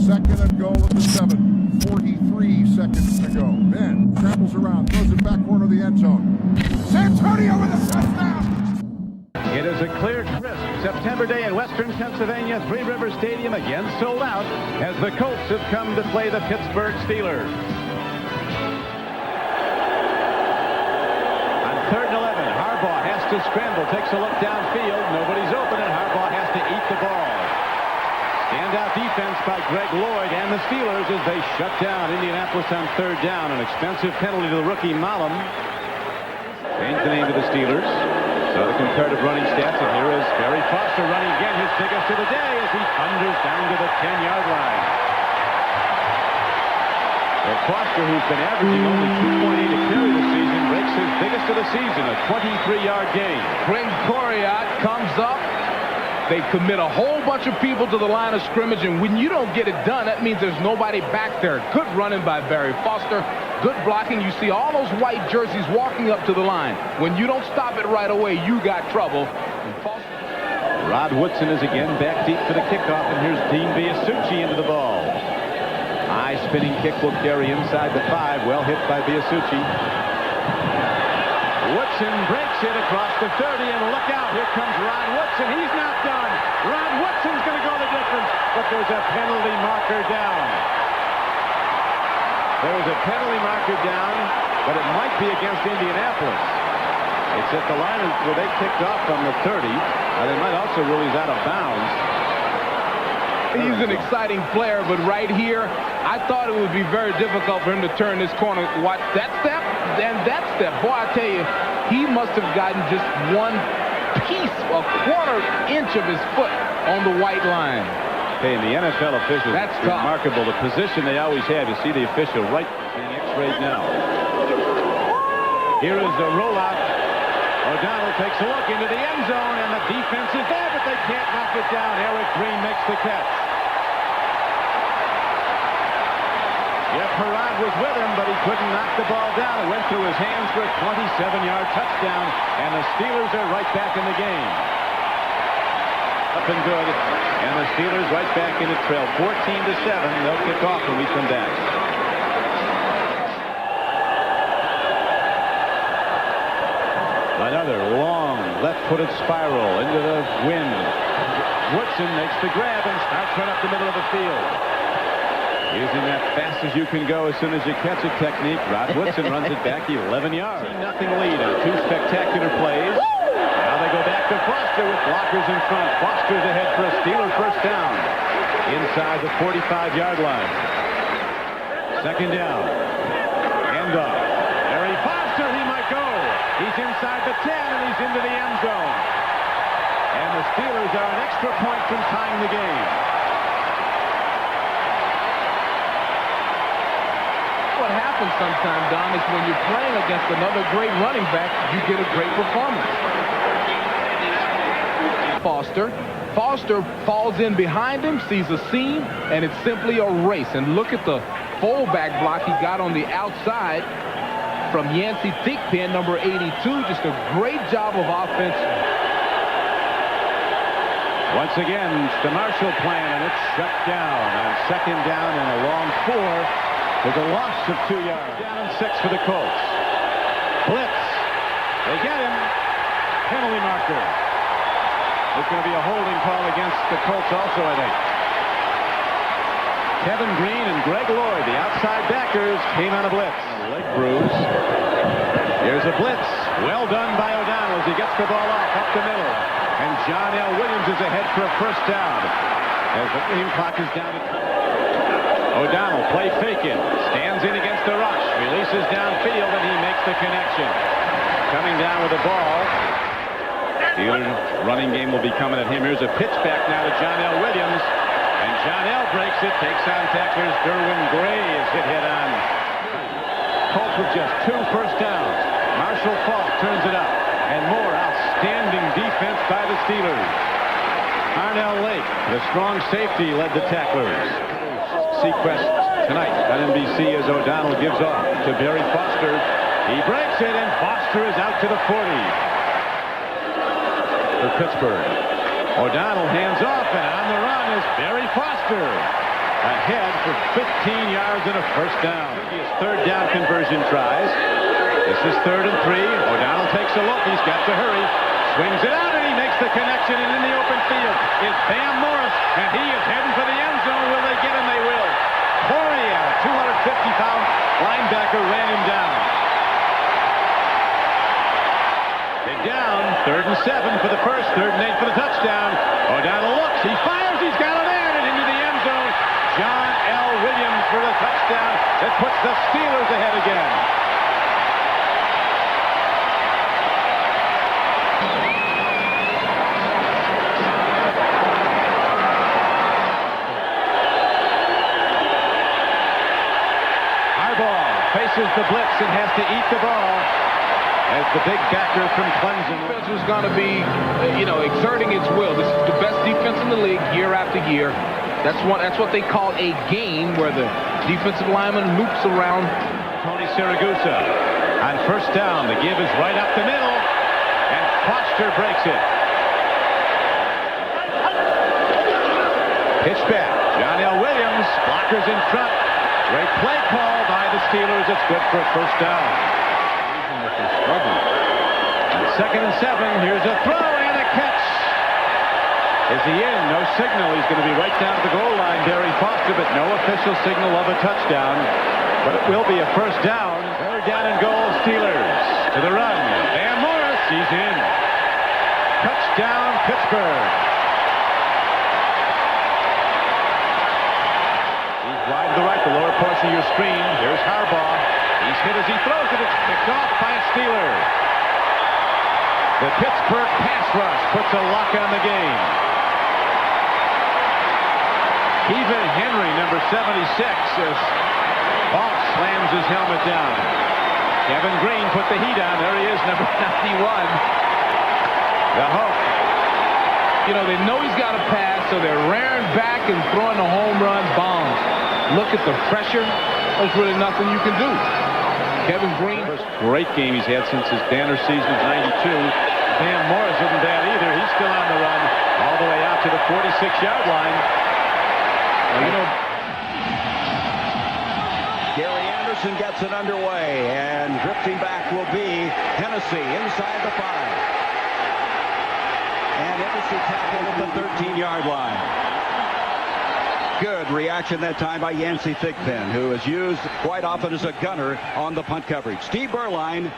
Second and goal at the 7. 43 seconds to go. Ben travels around, throws it back corner of the end zone. Santonio with a touchdown. It is a clear, crisp September day in western Pennsylvania. Three River Stadium again sold out as the Colts have come to play the Pittsburgh Steelers. On 3rd and 11, Harbaugh has to scramble, takes a look downfield. Nobody's open, and Harbaugh has to eat the ball. Standout defense by Greg Lloyd and the Steelers as they shut down Indianapolis on 3rd down. An expensive penalty to the rookie Malum. Changed the name to the Steelers. So the comparative running stats, and here is Barry Foster running again, his biggest of the day as he thunders down to the 10-yard line. Well, Foster, who's been averaging only 2.8 a carry this season, breaks his biggest of the season, a 23-yard gain. Greg Coriat comes up. They commit a whole bunch of people to the line of scrimmage, and when you don't get it done, that means there's nobody back there. Good running by Barry Foster. Good blocking. You see all those white jerseys walking up to the line. When you don't stop it right away, you got trouble. Rod Woodson is again back deep for the kickoff, and here's Dean Biasucci into the ball. High spinning kick will carry inside the 5. Well hit by Biasucci. Woodson breaks it across the 30, and look out, here comes Rod Woodson. He's not done. Rod Woodson's going to go the difference, but there's a penalty marker down. There's a penalty marker down, but it might be against Indianapolis. It's at the line where they kicked off from the 30. They might also rule he's out of bounds. He's an exciting player, but right here, I thought it would be very difficult for him to turn this corner. Watch that step and that step. Boy, I tell you, he must have gotten just one piece, a quarter inch of his foot on the white line. Hey, and the NFL officials, that's remarkable. The position they always have. You see the official right being x-rayed now. Here is a rollout. O'Donnell takes a look into the end zone, and the defense is there, but they can't knock it down. Eric Green makes the catch. Jeff Herod was with him, but he couldn't knock the ball down. It went through his hands for a 27-yard touchdown, and the Steelers are right back in the game. Up and good, and the Steelers right back in the trail, 14-7. They'll kick off when we come back. Another long left-footed spiral into the wind. Woodson makes the grab and starts right up the middle of the field. Using that fast as you can go as soon as you catch it technique, Rod Woodson runs it back 11 yards. Nothing lead on 2 spectacular plays. Now they go back to Foster with blockers in front. Foster's ahead for a Steeler first down inside the 45-yard line. Second down. Handoff. Barry Foster, he might go. He's inside the 10, and he's into the end zone. And the Steelers are an extra point from tying the game. What happens sometimes, Don, is when you're playing against another great running back, you get a great performance. Foster falls in behind him, sees a seam, and it's simply a race. And look at the fullback block he got on the outside from Yancey Thigpen, number 82. Just a great job of offense. Once again, it's the Marshall plan, and it's shut down on second down and a long 4 with a loss of 2 yards. Down and 6 for the Colts. Blitz. They get him. Penalty marker. There's going to be a holding call against the Colts also, I think. Kevin Green and Greg Lloyd, the outside backers, came on a blitz. A leg bruise. Here's a blitz. Well done by O'Donnell as he gets the ball off up the middle. And John L. Williams is ahead for a first down. As the game clock is down to... O'Donnell, play fake it. Stands in against the rush. Releases downfield, and he makes the connection. Coming down with the ball. Steelers running game will be coming at him. Here's a pitch back now to John L. Williams. And John L. breaks it, takes on tacklers. Derwin Gray is hit head-on. Colts with just 2 first downs. Marshall Faulk turns it up. And more outstanding defense by the Steelers. Arnell Lake, the strong safety, led the tacklers. Seacrest tonight on NBC as O'Donnell gives off to Barry Foster. He breaks it, and Foster is out to the 40. For Pittsburgh. O'Donnell hands off, and on the run is Barry Foster. ahead for 15 yards and a first down. His third down conversion tries. This is 3rd and 3. O'Donnell takes a look. He's got to hurry. Swings it out, and he makes the connection, and in the open field is Bam Morris, and he is heading for the end zone. Will they get him? They will. Poirier, 250-pound linebacker, ran him down. Big down, 3rd and 7 for the first, 3rd and 8 for the touchdown. O'Donnell looks, he fires, he's got it in, and into the end zone. John L. Williams for the touchdown that puts the Steelers ahead again. Faces the blitz and has to eat the ball as the big backer from Clemson. Defense was going to be, exerting its will. This is the best defense in the league year after year. That's what they call a game, where the defensive lineman loops around. Tony Siragusa on first down. The give is right up the middle, and Foster breaks it. Pitch back. John L. Williams, blockers in front. Great play call by the Steelers. It's good for a first down. On 2nd and 7, here's a throw and a catch. Is he in? No signal. He's going to be right down to the goal line, Barry Foster, but no official signal of a touchdown. But it will be a first down. 3rd down and goal, Steelers. To the run. Bam Morris, he's in. Touchdown, Pittsburgh. Wide to the right, the lower portion of your screen. Here's Harbaugh. He's hit as he throws it. It's picked off by a Steeler. The Pittsburgh pass rush puts a lock on the game. Even Henry, number 76, as Falk slams his helmet down. Kevin Green put the heat on. There he is, number 91. The hook. They know he's got a pass, so they're rearing back and throwing the home run bombs. Look at the pressure. There's really nothing you can do. Kevin Green. First great game he's had since his banner season of 92. Bam Morris isn't bad either. He's still on the run all the way out to the 46-yard line. Gary Anderson gets it underway, and drifting back will be Hennessy inside the 5. And Hennessy tackled at the 13-yard line. Good reaction that time by Yancey Thigpen, who is used quite often as a gunner on the punt coverage. Steve Berline.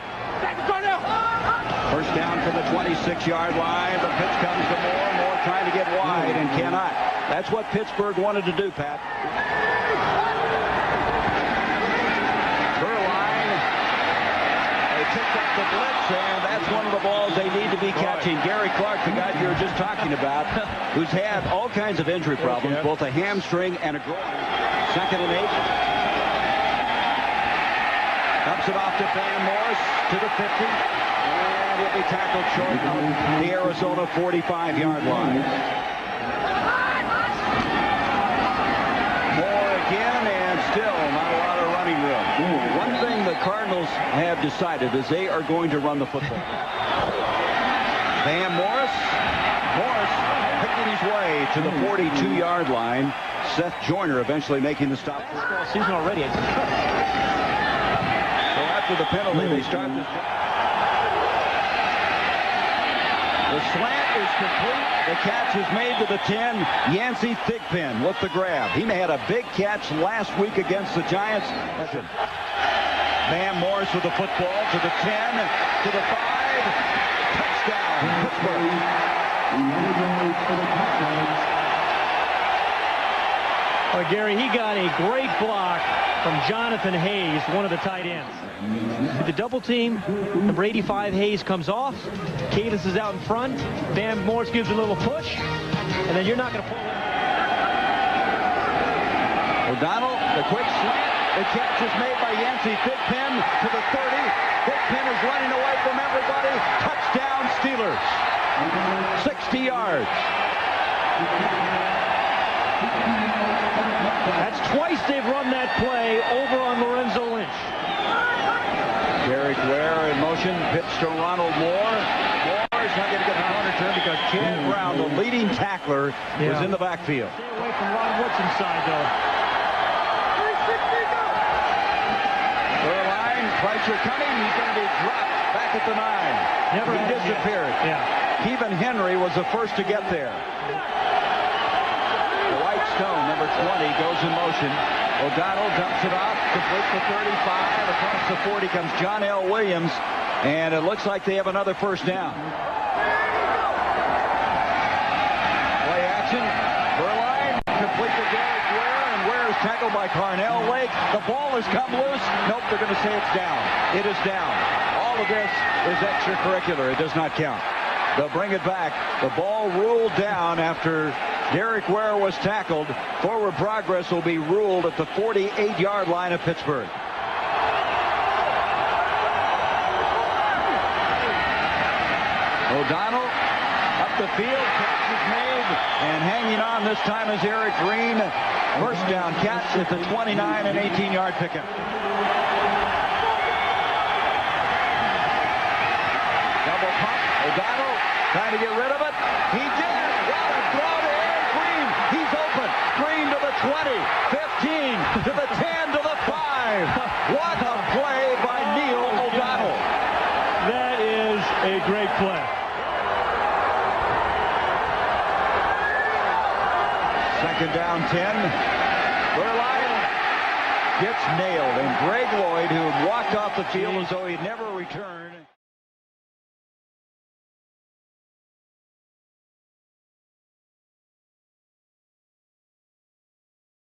First down from the 26-yard line. The pitch comes to Moore. Moore trying to get wide and cannot. That's what Pittsburgh wanted to do, Pat. Berline. They picked up the blitz, and that's one of the balls they need to be catching. Gary Clark, the guy you were just talking about, who's had all kinds of injury problems, both a hamstring and a groin. 2nd and 8. Dumps it off to Bam Morris to the 50. And he'll be tackled short of the Arizona 45-yard line. Moore again, and still not a lot of running room. One thing the Cardinals have decided is they are going to run the football. Bam Morris. Morris picking his way to the 42-yard line. Seth Joyner eventually making the stop. Season already. So after the penalty, they start this. The slant is complete. The catch is made to the 10. Yancey Thigpen with the grab. He had a big catch last week against the Giants. Bam Morris with the football to the 10, to the 5. Touchdown, Pittsburgh. Well, Gary, he got a great block from Jonathan Hayes, one of the tight ends. The double team, number 85 Hayes comes off. Cadence is out in front. Bam Morris gives a little push, and then you're not going to pull it. O'Donnell, the quick slant. The catch is made by Yancey Thigpen to the 30. Thigpen is running away from everybody. Touchdown, Steelers. 60 yards. That's twice they've run that play over on Lorenzo Lynch. Derek Ware in motion, pitch to Ronald Moore. Moore is not going to get the corner turn because Ken Brown, the leading tackler, was in the backfield. Stay away from Ron Wood's inside, though. Pitcher coming. He's going to be dropped back at the 9. Never he disappeared. Yeah. Kevin Henry was the first to get there. The White Stone, number 20, goes in motion. O'Donnell dumps it off, complete to 35. Across the 40 comes John L. Williams, and it looks like they have another first down. Play action. Burline, complete to Derek Ware, and Ware is tackled by Carnell Lake. The ball has come loose. Nope, they're going to say it's down. It is down. All of this is extracurricular. It does not count. They'll bring it back. The ball ruled down after Derek Ware was tackled. Forward progress will be ruled at the 48-yard line of Pittsburgh. O'Donnell up the field. Catch is made. And hanging on this time is Eric Green. First down catch at the 29 and 18-yard pickup. Double pump. O'Donnell trying to get rid of it. He did. What a throw to Eric Green. He's open. Green to the 20, 15, to the 10, to the 5. What a play by Neil O'Donnell. That is a great play. Second down 10. Burline gets nailed. And Greg Lloyd, who walked off the field as though he'd never returned.